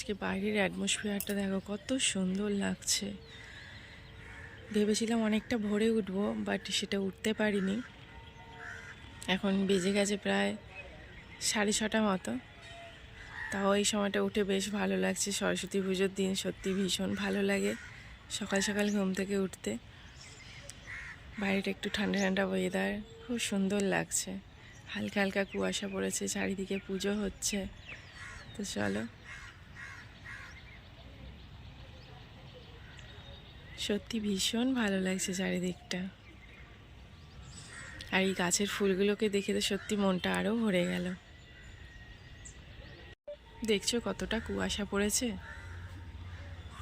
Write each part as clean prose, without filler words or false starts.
আজকে বাইরের অ্যাটমসফিয়ারটা দেখো কত সুন্দর লাগছে। ভেবেছিলাম অনেকটা ভোরে উঠবো, বাট সেটা উঠতে পারিনি। এখন বেজে গেছে প্রায় 6:30 মতো। তাও এই সময়টা উঠে বেশ ভালো লাগছে। সরস্বতী পুজোর দিন সত্যি ভীষণ ভালো লাগে সকাল সকাল ঘুম থেকে উঠতে। বাইরেটা একটু ঠান্ডা ঠান্ডা ওয়েদার, খুব সুন্দর লাগছে। হালকা হালকা কুয়াশা পড়েছে, চারিদিকে পুজো হচ্ছে। তো চলো, সত্যি ভীষণ ভালো লাগছে চারিদিকটা। আর এই গাছের ফুলগুলোকে দেখে তো সত্যি মনটা আরও ভরে গেল। দেখছো কতটা কুয়াশা পড়েছে,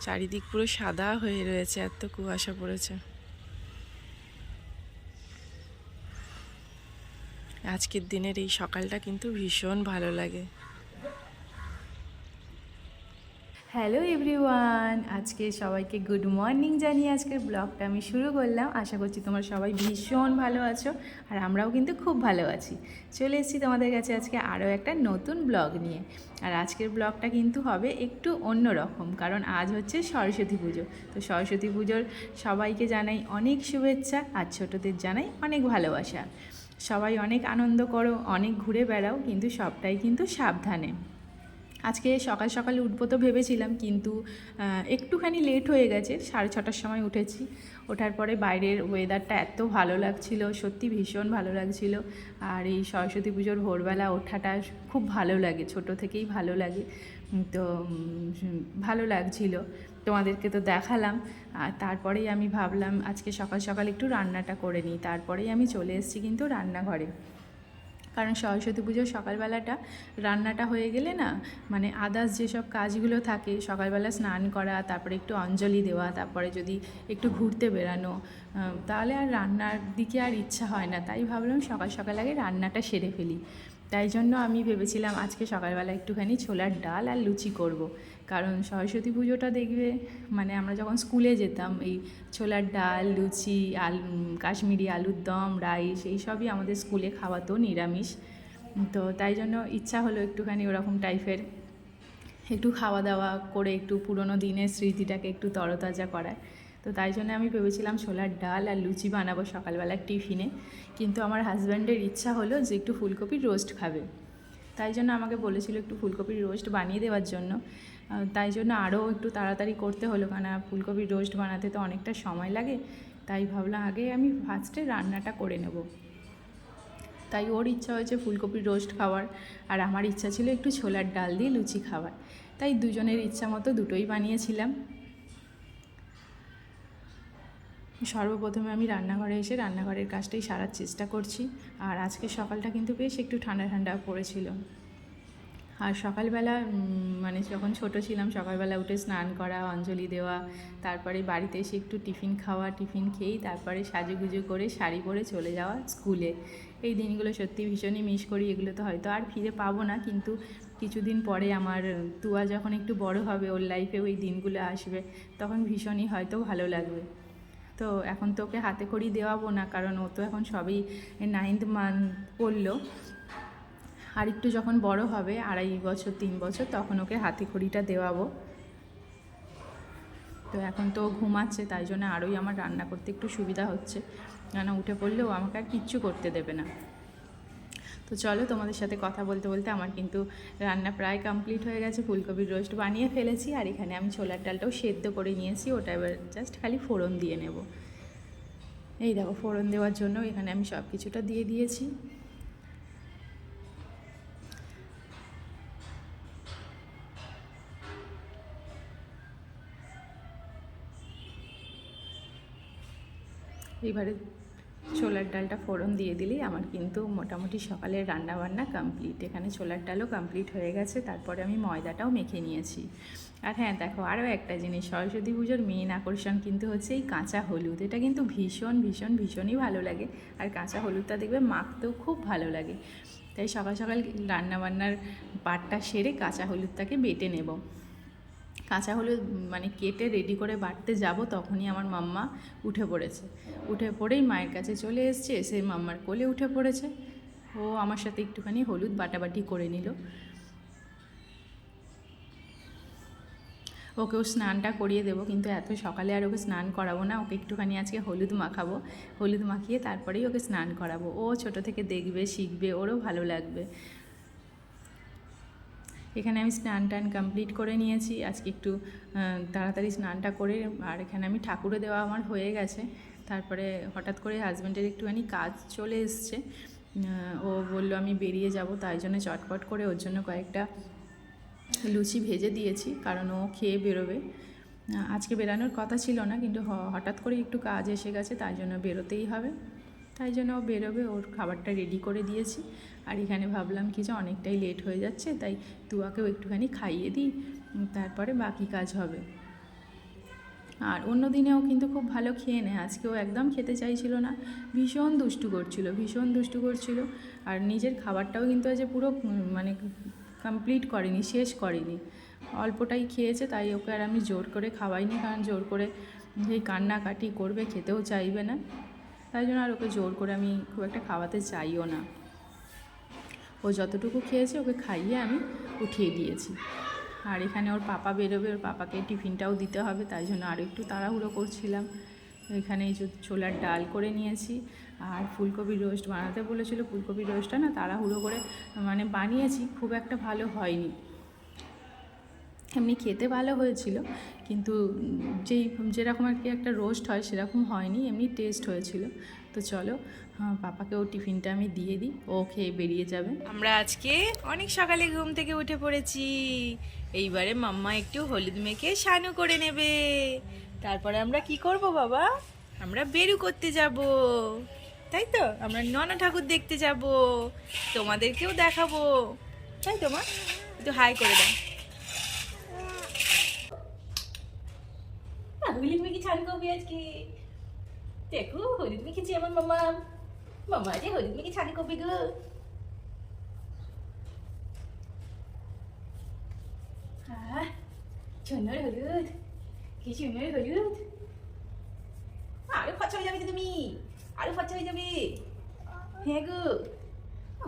চারিদিক পুরো সাদা হয়ে রয়েছে, এত কুয়াশা পড়েছে। আজকের দিনের এই সকালটা কিন্তু ভীষণ ভালো লাগে। হ্যালো এভরিওয়ান, আজকে সবাইকে গুড মর্নিং জানিয়ে আজকের ব্লগটা আমি শুরু করলাম। আশা করছি তোমরা সবাই ভীষণ ভালো আছো, আর আমরাও কিন্তু খুব ভালো আছি। চলে এসেছি তোমাদের কাছে আজকে আরও একটা নতুন ব্লগ নিয়ে। আর আজকের ব্লগটা কিন্তু হবে একটু অন্য রকম, কারণ আজ হচ্ছে সরস্বতী পুজো। তো সরস্বতী পুজোর সবাইকে জানাই অনেক শুভেচ্ছা, আর ছোটোদের জানাই অনেক ভালোবাসা। সবাই অনেক আনন্দ করো, অনেক ঘুরে বেড়াও, কিন্তু সবটাই কিন্তু সাবধানে। আজকে সকাল সকাল উঠবো তো ভেবেছিলাম, কিন্তু একটুখানি লেট হয়ে গেছে। 6:30টার সময় উঠেছি। ওঠার পরে বাইরের ওয়েদারটা এত ভালো লাগছিল, সত্যি ভীষণ ভালো লাগছিল। আর এই সরস্বতী পুজোর ভোরবেলা ওঠাটা খুব ভালো লাগে, ছোটো থেকেই ভালো লাগে। তো ভালো লাগছিল, তোমাদেরকে তো দেখালাম। আর তারপরেই আমি ভাবলাম আজকে সকাল সকাল একটু রান্নাটা করে নিই। তারপরেই আমি চলে এসেছি কিন্তু রান্নাঘরে, কারণ সরস্বতী পুজোর সকালবেলাটা রান্নাটা হয়ে গেলে না, মানে আদার্স যেসব কাজগুলো থাকে, সকালবেলা স্নান করা, তারপরে একটু অঞ্জলি দেওয়া, তারপরে যদি একটু ঘুরতে বেরানো, তাহলে আর রান্নার দিকে আর ইচ্ছা হয় না। তাই ভাবলাম সকাল সকাল আগে রান্নাটা সেরে ফেলি। তাই জন্য আমি ভেবেছিলাম আজকে সকালবেলা একটুখানি ছোলার ডাল আর লুচি করব। কারণ সরস্বতী পুজোটা দেখবে, মানে আমরা যখন স্কুলে যেতাম, এই ছোলার ডাল, লুচি, কাশ্মীরি আলুর দম, রাইস, এই সবই আমাদের স্কুলে খাওয়াতো নিরামিষ। তো তাই জন্য ইচ্ছা হলো একটুখানি ওরকম টাইপের একটু খাওয়া দাওয়া করে একটু পুরোনো দিনের স্মৃতিটাকে একটু তরতাজা করায়। তো তাই জন্য আমি ভেবেছিলাম ছোলার ডাল আর লুচি বানাবো সকালবেলার টিফিনে। কিন্তু আমার হাজব্যান্ডের ইচ্ছা হলো যে একটু ফুলকপির রোস্ট খাবে। তাই জন্য আমাকে বলেছিল একটু ফুলকপির রোস্ট বানিয়ে দেওয়ার জন্য। তাই জন্য আরও একটু তাড়াতাড়ি করতে হলো, কারণ ফুলকপির রোস্ট বানাতে তো অনেকটা সময় লাগে। তাই ভাবলাম আগে আমি ফার্স্টে রান্নাটা করে নেব। তাই ওর ইচ্ছা হয়েছে ফুলকপির রোস্ট খাওয়ার, আর আমার ইচ্ছা ছিল একটু ছোলার ডাল দিয়ে লুচি খাওয়ার। তাই দুজনের ইচ্ছা মতো দুটোই বানিয়েছিলাম। সর্বপ্রথমে আমি রান্নাঘরে এসে রান্নাঘরের কাজটাই সারার চেষ্টা করছি। আর আজকে সকালটা কিন্তু বেশ একটু ঠান্ডা ঠান্ডা পড়েছিল। আর সকালবেলা মানে যখন ছোট ছিলাম, সকালবেলা উঠে স্নান করা, অঞ্জলি দেওয়া, তারপরে বাড়িতে এসে একটু টিফিন খাওয়া, টিফিন খেয়েই তারপরে সাজুগুজু করে শাড়ি পরে চলে যাওয়া স্কুলে। এই দিনগুলো সত্যি ভীষণই মিস করি। এগুলো তো হয়তো আর ফিরে পাবো না, কিন্তু কিছুদিন পরে আমার তুয়া যখন একটু বড় হবে, ওর লাইফেও এই দিনগুলো আসবে, তখন ভীষণই হয়তো ভালো লাগবে। তো এখন তো ওকে হাতে খড়ি দেওয়াবো না, কারণ ও তো এখন সবই 9th মান্থ পড়লো। আর একটু যখন বড় হবে, 2.5 বছর 3 বছর, তখন ওকে হাতে খড়িটা দেওয়াবো। তো এখন তো ঘুমাচ্ছে, তাই জন্য আরোই আমার রান্না করতে একটু সুবিধা হচ্ছে, কেন উঠে পড়লেও আমাকে আর কিচ্ছু করতে দেবে না। তো চলো, তোমাদের সাথে কথা বলতে বলতে আমার কিন্তু রান্না প্রায় কমপ্লিট হয়ে গেছে। ফুলকপির রোস্ট বানিয়ে ফেলেছি, আর এখানে আমি ছোলার ডালটাও সেদ্ধ করে নিয়েছি। ওটা এবার জাস্ট খালি ফোড়ন দিয়ে নেব। এই দেখো, ফোড়ন দেওয়ার জন্য এখানে আমি সব কিছুটা দিয়ে দিয়েছি। এবারে ছোলার ডালটা ফোড়ন দিয়ে দিলেই আমার কিন্তু মোটামুটি সকালের রান্নাবান্না কমপ্লিট। এখানে ছোলার ডালও কমপ্লিট হয়ে গেছে, তারপরে আমি ময়দাটাও মেখে নিয়েছি। আর হ্যাঁ, দেখো আরও একটা জিনিস, সরস্বতী পুজোর মেন আকর্ষণ কিন্তু হচ্ছে এই কাঁচা হলুদ। এটা কিন্তু ভীষণ ভীষণ ভীষণই ভালো লাগে, আর কাঁচা হলুদটা দেখবে মাখতেও খুব ভালো লাগে। তাই সকাল সকাল রান্নাবান্নার পাটটা সেরে কাঁচা হলুদটাকে বেটে নেব। কাঁচা হলুদ মানে কেটে রেডি করে বাটতে যাব, তখনই আমার মাম্মা উঠে পড়েছে। উঠে পড়েই মায়ের কাছে চলে এসছে, এসে মাম্মার কোলে উঠে পড়েছে। ও আমার সাথে একটুখানি হলুদ বাটাবাটি করে নিল। ওকেও স্নানটা করিয়ে দেবো, কিন্তু এত সকালে আর ওকে স্নান করাবো না। ওকে একটুখানি আজকে হলুদ মাখাবো, হলুদ মাখিয়ে তারপরেই ওকে স্নান করাবো। ও ছোট থেকে দেখবে, শিখবে, ওরও ভালো লাগবে। এখানে আমি স্নান টান কমপ্লিট করে নিয়েছি আজকে, একটু তাড়াতাড়ি স্নানটা করে। আর এখানে আমি ঠাকুরে দেওয়া আমার হয়ে গেছে। তারপরে হঠাৎ করে হাজব্যান্ডের একটুখানি কাজ চলে এসছে, ও বললো আমি বেরিয়ে যাব, তাই জন্য চটপট করে ওর জন্য কয়েকটা লুচি ভেজে দিয়েছি, কারণ ও খেয়ে বেরোবে। আজকে বেরানোর কথা ছিল না, কিন্তু হঠাৎ করে একটু কাজ এসে গেছে, তাই জন্য বেরোতেই হবে। তাই জন্য ও বেরোবে, ওর খাবারটা রেডি করে দিয়েছি। আর এখানে ভাবলাম কি যে অনেকটাই লেট হয়ে যাচ্ছে, তাই তুয়াকেও একটুখানি খাইয়ে দিই, তারপরে বাকি কাজ হবে। আর অন্য দিনেও কিন্তু খুব ভালো খেয়ে নেয়, আজকেও একদম খেতে চাইছিল না, ভীষণ দুষ্টু করছিল। আর নিজের খাবারটাও কিন্তু আজ পুরো মানে কমপ্লিট করেনি, শেষ করেনি, অল্পটাই খেয়েছে। তাই ওকে আর আমি জোর করে খাওয়াইনি, কারণ জোর করে এই কান্নাকাটি করবে, খেতেও চাইবে না। তাই জন্য আর ওকে জোর করে আমি খুব একটা খাওয়াতে চাইও না। ও যতটুকু খেয়েছে ওকে খাইয়ে আমি উঠিয়ে দিয়েছি। আর এখানে ওর পাপা বেরোবে, ওর পাপাকে টিফিনটাও দিতে হবে, তাই জন্য আরও একটু তাড়াহুড়ো করছিলাম। এখানে এই যে ছোলার ডাল করে নিয়েছি, আর ফুলকপির রোস্ট বানাতে বলেছিল। ফুলকপির রোস্টটা না তাড়াহুড়ো করে মানে বানিয়েছি, খুব একটা ভালো হয়নি। এমনি খেতে ভালো হয়েছিল, কিন্তু যেরকম আর কি একটা রোস্ট হয় সেরকম হয়নি, এমনি টেস্ট হয়েছিল। তো চলো পাপাকে ও টিফিনটা আমি দিয়ে দিই, ও খেয়ে বেরিয়ে যাবে। আমরা আজকে অনেক সকালে ঘুম থেকে উঠে পড়েছি। এইবারে মাম্মা একটু হলুদ মেখে স্নান করে নেবে, তারপরে আমরা কি করব বাবা? আমরা বেরু করতে যাব, তাই তো? আমরা ননা ঠাকুর দেখতে যাব, তোমাদেরকেও দেখাবো, তাই তো মা? একটু হাই করে দাও। হলুদ মেখে স্নান করবি আজকে, দেখো হলুদ মেখেছি আমার মামা। মামা যে হলুদ মেখে স্নান করবি গো। সুন্দর হলুদ, কি সুন্দর হলুদ। আরো ফর্সা হয়ে যাবে তো তুমি, আরো ফর্সা হয়ে যাবে। হ্যাঁ গো,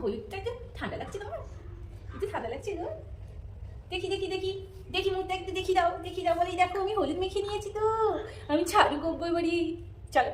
হলুদটা একটু ঠান্ডা লাগছে তোমার, একটু ঠান্ডা লাগছে গো। দেখি দেখি দেখি দেখি মুখটা একটু দেখি দাও, দেখি দাও। বলি দেখো আমি হলুদ মেখে নিয়েছি তো, আমি ছাড়ু করবো বাড়ি। চলো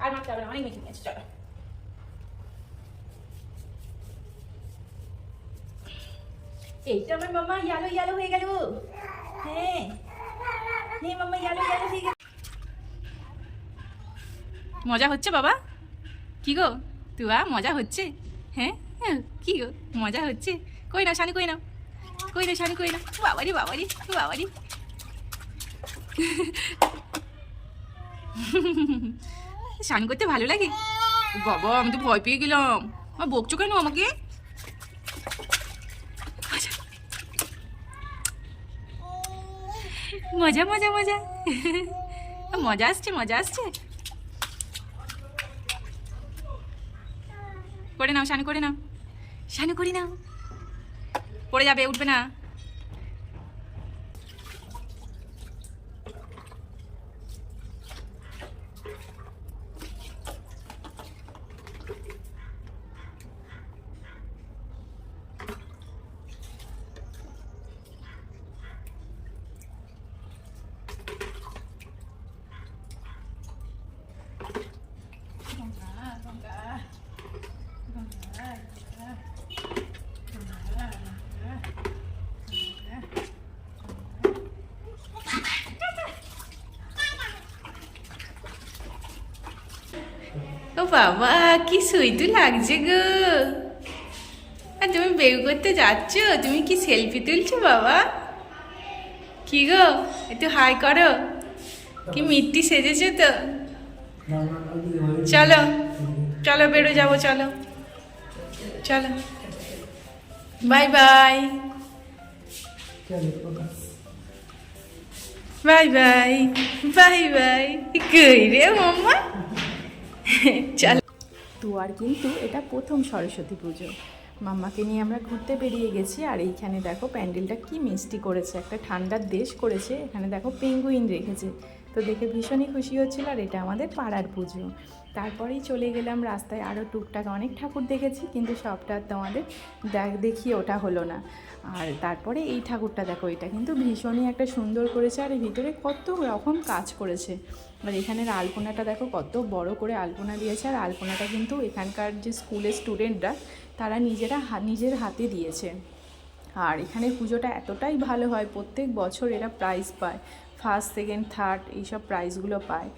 আর মাখতে হবে না, অনেক মেখে নিয়েছি, চলো। এইটা আমার মামা ইয়ালো ইয়ালো হয়ে গেল। হ্যাঁ হ্যাঁ মামা ইয়ালো ইয়ালো হয়ে গেল। মজা হচ্ছে বাবা? কি গো তুয়া, মজা হচ্ছে? হ্যাঁ কি গো মজা হচ্ছে? কই না শানি, কই না, কই না শানি, কই না। বাবারি বাবারি বাবারি। স্নান করতে ভালো লাগে বাবা? আমি তো ভয় পেয়ে গেলাম। বকছো কেন আমাকে? মজা মজা মজা মজা আসছে, মজা আসছে। করে নাও শানু, করে নাও শানু, করে নাও। পড়ে যাবে, উঠবে না। ও বাবা, কি সুইটু লাগছে গো। আর তুমি বের করতে যাচ্ছ, তুমি কি সেলফি তুলছো বাবা? কি গো, একটু হাই করো। কি মিট্টি সেজেছো তো। চলো চলো বেরো যাবো, চলো চলো। Bye bye bye bye bye bye. কই রে মাম্মা, চল। তো আর কিন্তু এটা প্রথম সরস্বতী পুজো, মাম্মাকে নিয়ে আমরা ঘুরতে বেরিয়ে গেছি। আর এইখানে দেখো প্যান্ডেলটা কি মিষ্টি করেছে, একটা ঠান্ডার দেশ করেছে। এখানে দেখো পেঙ্গুইন রেখেছে, তো দেখে ভীষণই খুশি হচ্ছিল। আর এটা আমাদের পাড়ার পুজো। তারপরেই চলে গেলাম রাস্তায়, আরও টুকটাক অনেক ঠাকুর দেখেছি, কিন্তু সবটা তোমাদের দেখিয়ে ওটা হলো না। আর তারপরে এই ঠাকুরটা দেখো, এটা কিন্তু ভীষণই একটা সুন্দর করেছে, আর ভিতরে কত রকম কাজ করেছে। আর এখানের আলপনাটা দেখো কত বড় করে আলপনা দিয়েছে। আর আলপনাটা কিন্তু এখানকার যে স্কুলের স্টুডেন্টরা তারা নিজের হাতে দিয়েছে। আর এখানে পুজোটা এতটাই ভালো হয়, প্রত্যেক বছর এরা প্রাইজ পায়, ফার্স্ট সেকেন্ড থার্ড এইসব প্রাইজগুলো পায়।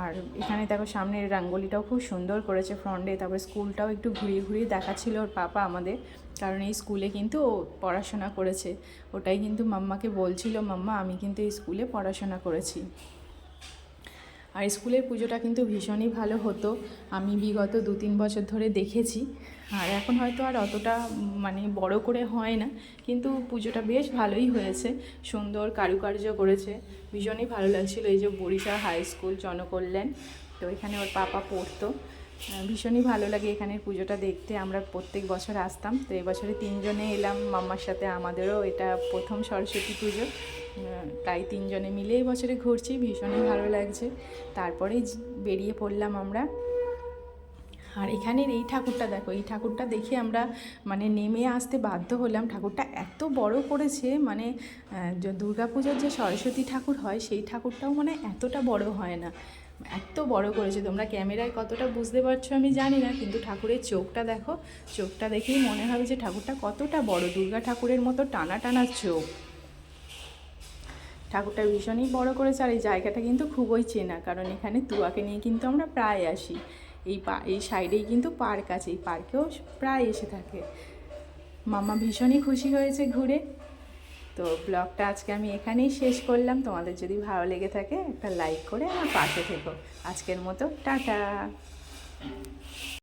আর এখানে দেখো সামনের রঙ্গোলিটাও খুব সুন্দর করেছে ফ্রন্টে। তারপরে স্কুলটাও একটু ঘুরিয়ে ঘুরিয়ে দেখাচ্ছিল ওর পাপা আমাদের, কারণ এই স্কুলে কিন্তু ও পড়াশোনা করেছে। ওটাই কিন্তু মাম্মাকে বলছিল, মাম্মা আমি কিন্তু এই স্কুলে পড়াশোনা করেছি। আর স্কুলের পুজোটা কিন্তু ভীষণই ভালো হতো, আমি বিগত 2-3 বছর ধরে দেখেছি। আর এখন হয়তো আর অতটা মানে বড় করে হয় না, কিন্তু পুজোটা বেশ ভালোই হয়েছে, সুন্দর কারুকার্য করেছে, ভীষণই ভালো লাগছিল। এই যে বরিশা হাই স্কুল জনকল্যাণ, তো এখানে ওর পাপা পড়তো। ভীষণই ভালো লাগে এখানের পুজোটা দেখতে, আমরা প্রত্যেক বছর আসতাম। তো এবছরে 3 জনে এলাম মাম্মার সাথে, আমাদেরও এটা প্রথম সরস্বতী পুজো, তাই 3 জনে মিলে এই বছরে ঘুরছি, ভীষণই ভালো লাগছে। তারপরে বেরিয়ে পড়লাম আমরা। আর এখানের এই ঠাকুরটা দেখো, এই ঠাকুরটা দেখে আমরা মানে নেমে আসতে বাধ্য হলাম। ঠাকুরটা এত বড় করেছে, মানে দুর্গাপুজোর যে সরস্বতী ঠাকুর হয় সেই ঠাকুরটাও মানে এতটা বড় হয় না, এত বড় করেছে। তোমরা ক্যামেরায় কতটা বুঝতে পারছো আমি জানি না, কিন্তু ঠাকুরের চোখটা দেখো, চোখটা দেখেই মনে হবে যে ঠাকুরটা কতটা বড়, দুর্গা ঠাকুরের মতো টানা টানা চোখ। ঠাকুরটা ভীষণই বড় করেছে। আর এই জায়গাটা কিন্তু খুবই চেনা, কারণ এখানে তুয়াকে নিয়ে কিন্তু আমরা প্রায় আসি। এই সাইডেই কিন্তু পার্ক আছে, এই পার্কেও প্রায় এসে থাকে। মাম্মা ভীষণই খুশি হয়েছে ঘুরে। তো ব্লগটা আজকে আমি এখানেই শেষ করলাম। তোমাদের যদি ভালো লেগে থাকে একটা লাইক করে আমার পাশে থেকো। আজকের মতো টাটা।